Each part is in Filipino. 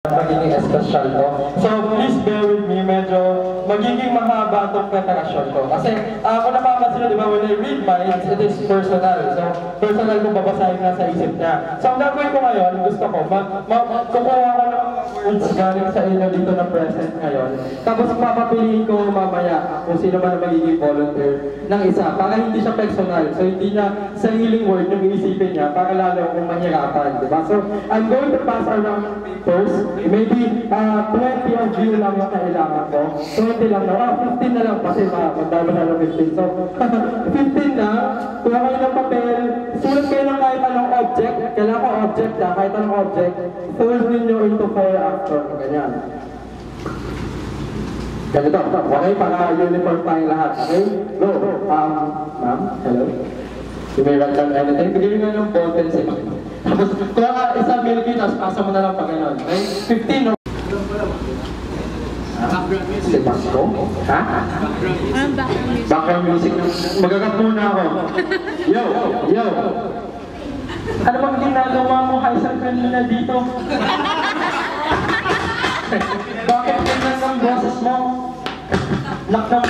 magiging espesyal to. So please bear with me, medyo magiging mahaba itong preparasyon ko. Kasi kung napapansin nyo, di ba, when I read minds, it is personal. So personal kung babasahin na sa isip niya. So ang gagawin ko ngayon, gusto ko, kukuha ko ng words galing sa inyo dito na present ngayon. Tapos papapiliin ko mamaya kung sino man ang magiging volunteer ng isa. Para hindi siya personal. So hindi niya sariling word yung iisipin niya para lalo kung mahirapan. Diba? So I'm going to pass around papers. Maybe 20 of you lang yung kailangan ko. 20 lang na. 15 na lang kasi magdama na lang 15. So 15 na. Kuha kayo ng papel. Sulat kayo ng kahit anong object. Kailangan ko object na. Kahit anong object. Fold ninyo into 4 after. Ganyan. Ganito. Okay? Para uniform tayong lahat. Okay? Go. Ma'am? Hello? You may write down anything. Bigyan nyo ng ballpen sa inyo. Tapos, kuha ka isang milky, tapos pasa mo na lang pag gano'n. Okay? 15, no? Si Pasko? Ha? Background music. Magagat muna ako. Yo! Yo! Ano bang ginagawa mo, Haisal, kanina dito? Bakit ganyan ang boses mo? Nakam.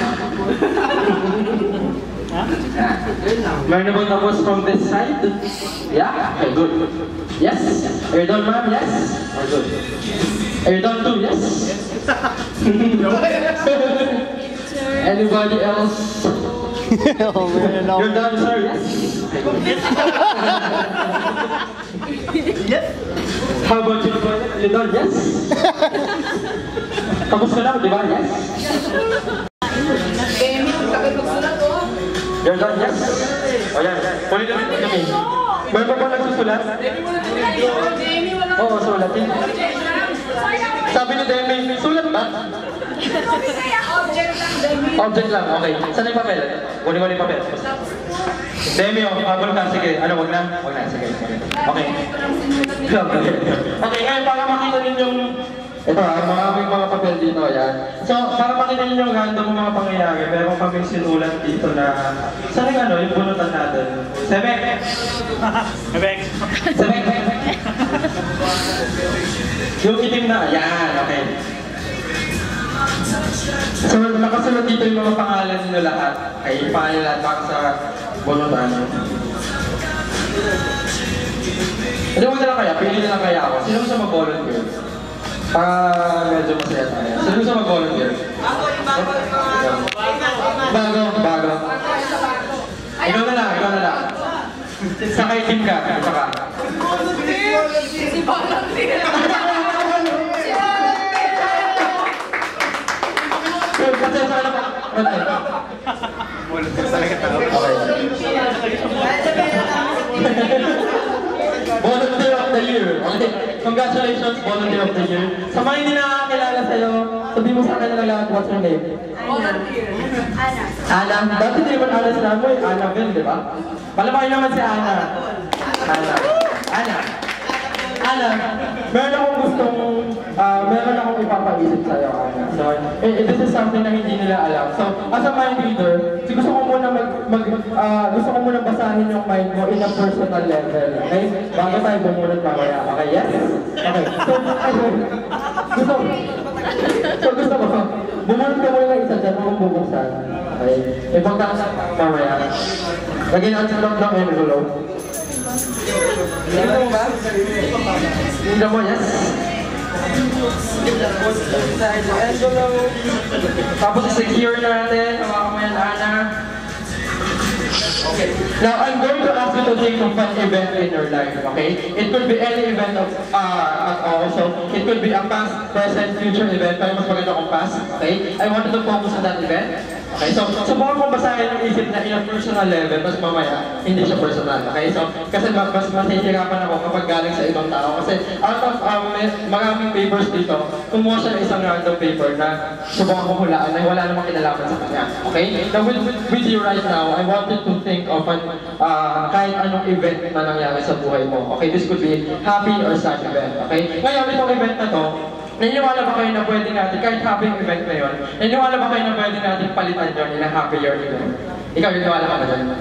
Learn about the voice from this side? Yeah? Okay, good. Yes? Are you done, ma'am? Yes? Or good? Are you done too? Yes? Anybody else? Oh man, no. You're done, sir? Yes? Yes? How about you? You done? Yes? Tapos ka na, di ba? Yes? You're done? Yes? O yan. Pwede namin kami. Meron pa ba nagsusulat? Oo, sulat. Sabi ni Demi, sulat ba? Object lang, okay. Saan yung papel? Kunin ko yung papel. Demi, habol ka. Sige, ano, wag na? Wag na, sige. Okay. Okay, ngayon para makita ninyong ito maraming mga papel dito, yan. So, para makita niyo yung random mga pangyayari, meron kaming sinulat dito na saan yung ano, yung bunutan natin? Sebek! Sebek! Sebek! Yung itim na, yan, okay. So, nakasunod dito yung mga pangalan nyo lahat. Okay, yung pangalan lahat para sa bunutan. Ano mo na lang kaya? Pili na lang kaya ako. Sino gusto mag-volunteer? Medyo masaya tayo. Sino gusto mag-volunteer? Bago. Ikaw na lang. Saka itim ka. Saka. Si volunteer! Kasi sa ano pa? Volunteer talaga tao. Okay. Volunteer of the Year. Okay. Congratulations, Volunteer of the Year. Sa mga hindi nakakilala sa'yo, sabihin mo sa akin na lahat, what's your name? Volunteer. Ana. Dati di naman Ana sila mo, Annabelle, di ba? Palamakin naman si Ana. Ana, meron akong ipapaisip sa'yo, Ana. So, this is something na hindi nila alam. So, as a mind reader, gusto ko muna basahin yung mind mo in a personal level, okay? Bago tayo bumunod mamaya, okay? Yes? Okay. So, gusto ko, bumunod ka muna ng isa dyan, kung bubuksan. Okay? Importante mamaya. Lagyan natin sa loob ng envelope. Hindi mo ba? Hindi mo, yes? Tapos secure natin. Hawakan mo yan, Ana. Okay. Now, I'm going to ask you to think of an event in your life, okay? It could be any event at all. So, it could be a past, present, future event. Pero mas maganda kung past, okay? I want you to focus on that event. Okay, so subukan kong basahin yung isip na in a personal level, mas mamaya, hindi siya personal. Okay, so, kasi mas mahihirapan ako kapag galing sa ibang tao. Kasi out of maraming papers dito, kumuha siya ng isang random paper na subukan kong hulaan na wala namang kinalaman sa kanya. Okay? Now, with you right now, I wanted to think of kahit anong event na nangyari sa buhay mo. Okay, this could be happy or sad event. Okay? Ngayon, itong event na to, naniniwala ba kayo na pwede natin, kahit happy event na yun, naniniwala ba kayo na pwede natin palitan yun in a happier event? Ikaw, naniniwala ka ba dyan?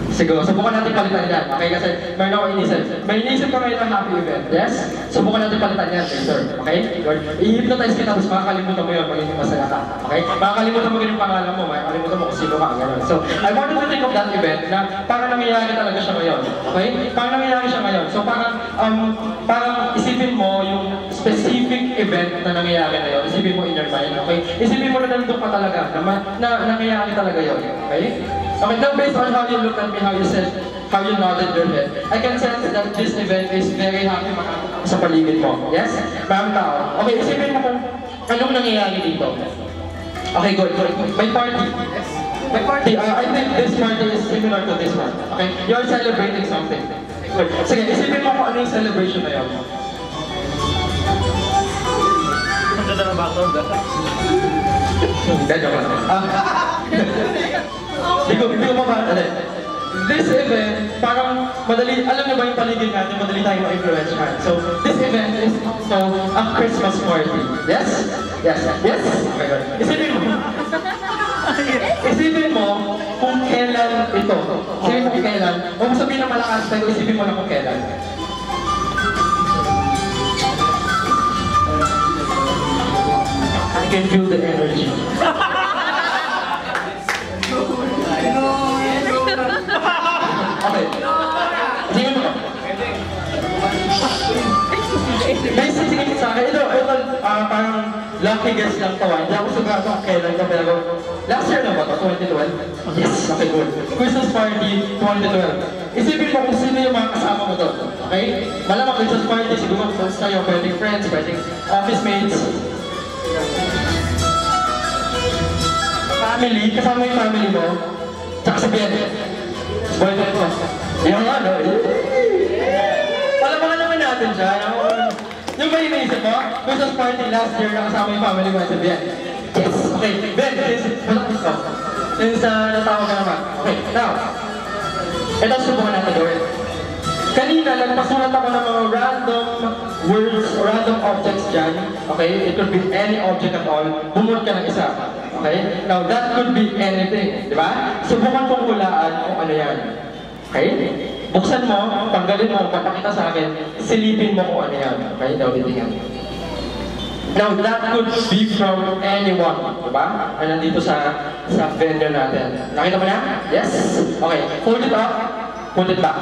Siguro, subukan natin palitan yan. Okay, kasi meron ako inisip. May inisip ko ngayon ng happy event. Yes? Subukan natin palitan yan, sir. Okay? Good. I-hypnotize kita, tapos makakalimutan mo yun, magiging masaya ka. Okay? Makakalimutan mo yung pangalan mo, makakalimutan mo kung sino ka. Ganun. So, I wanted to think of that event na parang nangyayari talaga siya ngayon. Okay? Parang nangyayari siya ngayon. So, parang isipin mo yung specific event na nangyayari ngayon. Isipin mo in your mind. Okay? Isipin mo na nandun ka talaga, na nangyayari talaga yun. Okay? Okay, now based on how you look at me, how you said, how you nodded your head, I can sense that this event is very happy sa paligid mo. Yes? Maraming tao. Okay, isipin mo kung anong nangyayari dito. Okay, good. May party. May party. I think this party is similar to this one. Okay? You're celebrating something. Good. Sige, isipin mo kung ano yung celebration na yun. Ang ganda ng background, Hindi, joke lang. Hindi ko mabahal. This event, parang madali, alam niyo ba yung paligid natin, madali tayong ma-influensyahan. So, this event is also a Christmas party. Yes? Yes? Yes? Okay, good. Isipin mo kung kailan ito. Isipin mo kung kailan. Huwag mo sabihin na malakas, pero isipin mo na kung kailan. I can feel the energy. Okay. Sige mo. Basically sa akin, ito parang lucky guess lang to. Hindi ako sigurado kung kailan to, pero last year na ba to? 2012? Yes! Okay, good. Christmas party 2012. Isipin mo kung sino yung mga kasama mo to. Okay? Malamang Christmas party, siguro kung sa'yo, pwedeng friends, pwedeng office mates. Family, kasama yung family mo. Tsaka si Ben. Boyfriend mo. Yung nga, no? Palabangan naman natin siya. Yung ba iniisip mo? Christmas party last year na kasama yung family mo sa Ben. Yes! Okay, Ben, since natawag ka naman. Okay, now. Ito subukan natin gawin. Kanina, nagpasulat ako ng mga random words, random objects dyan. Okay? It could be any object at all. Bumunod ka ng isa. Okay? Now, that could be anything. Di ba? Subukan kong hulaan kung ano yan. Okay? Buksan mo, tanggalin mo, papakita sa akin, silipin mo kung ano yan. Okay? Now, titingnan. Now, that could be from anyone. Diba? Ay, nandito sa venue natin. Nakita mo na? Yes? Okay. Hold it up. Hold it back.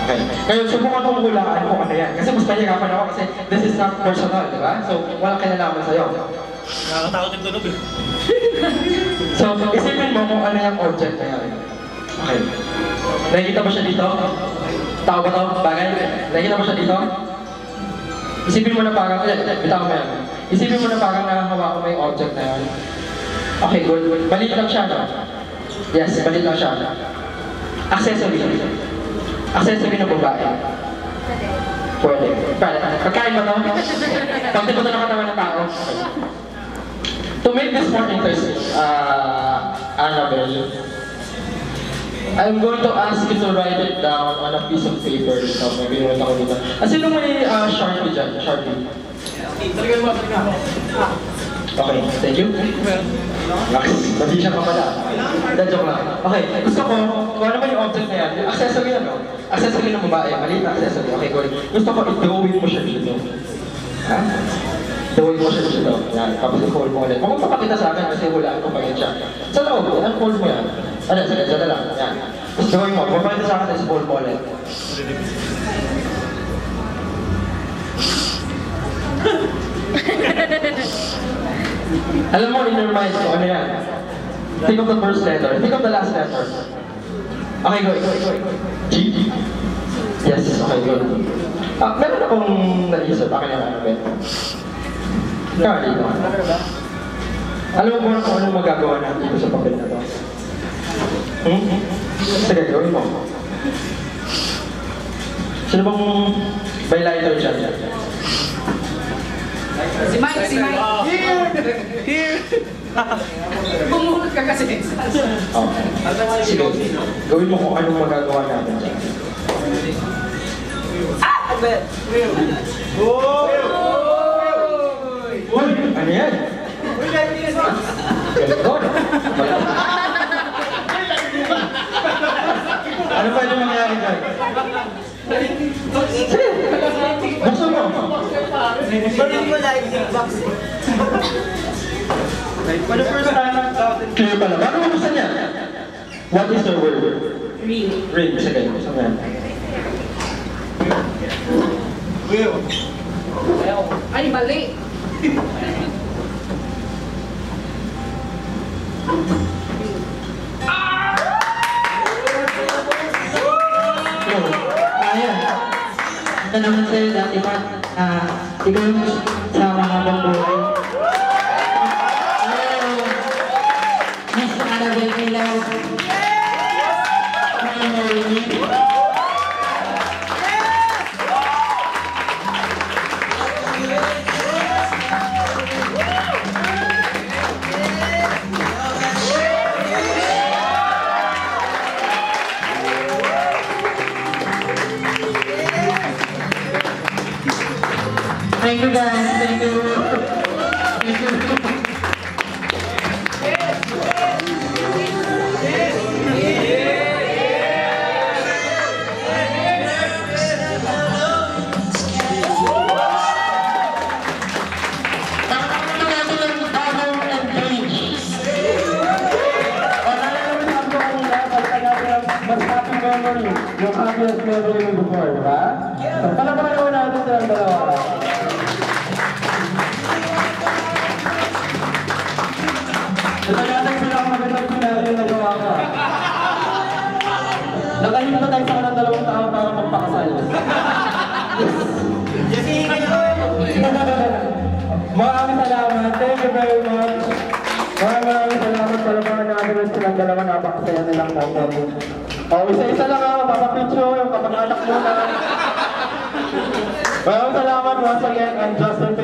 Okay. Ngayon, subukan kong hulaan kung ano yan. Kasi mas mahirapan ako kasi this is not personal, di ba? So, walang kinalaman sa'yo. Nakakatakot yung tunog eh. So, isipin mo kung ano yung object na yan. Okay. Nakikita mo siya dito? Tao ba to? Bagay? Nakikita mo siya dito? Isipin mo na parang, bitaw mo yan. Isipin mo na parang nakakawa ko may object na yan. Okay, good. Maliit lang siya, no? Yes, maliit lang siya. Accessory. Accessory ng babae. Pwede. Pagkain mo to? Pagtipot na ng katawan ng tao. To make this more interesting, Annabelle, I'm going to ask you to write it down on a piece of paper. So, maybe write ako dito. Sino may Sharpie dyan? Sharpie. Okay, thank you. Max, mag-isya ka pala. Joke lang. Okay, gusto ko, kung ano ba yung object na yan, yung accessory ano? Accessory ng babae, maliit na accessory. Okay, good. Gusto ko, i-drawing mo siya dito. Ha? Drawing mo siya dito. Yan, tapos i-fold mo ulit. Kung magpapakita sa akin, kasi hulaan ko pa yan siya. Sa loob, fold mo yan. Ano, sige, dyan na lang. Yan. Tapos drawing mo, magpapakita sa akin, tapos i-fold mo ulit. Alam mo, in your mind, ano yan? Think of the first letter. Think of the last letter. Okay, go. G? Yes, okay, go. Meron akong naisip. Akin na ano, Ben. Kaya dito. Alam mo ba kung anong magagawa natin dito sa papel na to? Sige, gawin mo. Sino bang violator dyan? Si Mike! Here! Bumulot ka kasi. Okay. Sige, gawin mo kung anong magagawa natin dyan. Uy! Ano yan? Galing ko. Balik mo live yung box. For the first time, clear pala. Ano mo gusto niya? What is the word? Ring. Ring. Gusto kayo. Gusto mo yan. Ay, mali. Ayun. Ito naman sa'yo dati pa, ikaw yung sa mga buhay. Miss Annabelle Milaw. Thank you guys, thank you. Thank you. Mas happy memory, yung happiest memory mo before, di ba? So, palapakan naman natin silang dalawa. Ito yata yung pinakamagandang scenario na gawa ko. Nakahinto na tayo sa kanang 2 taon para magpakasal. Maraming salamat. Thank you very much. Maraming salamat. Palapakan natin silang dalawa. Napakasaya nilang moment. Oh, isa-isa lang ako, papapicture yung kapag-anak muna. Maraming salamat once again, and Justin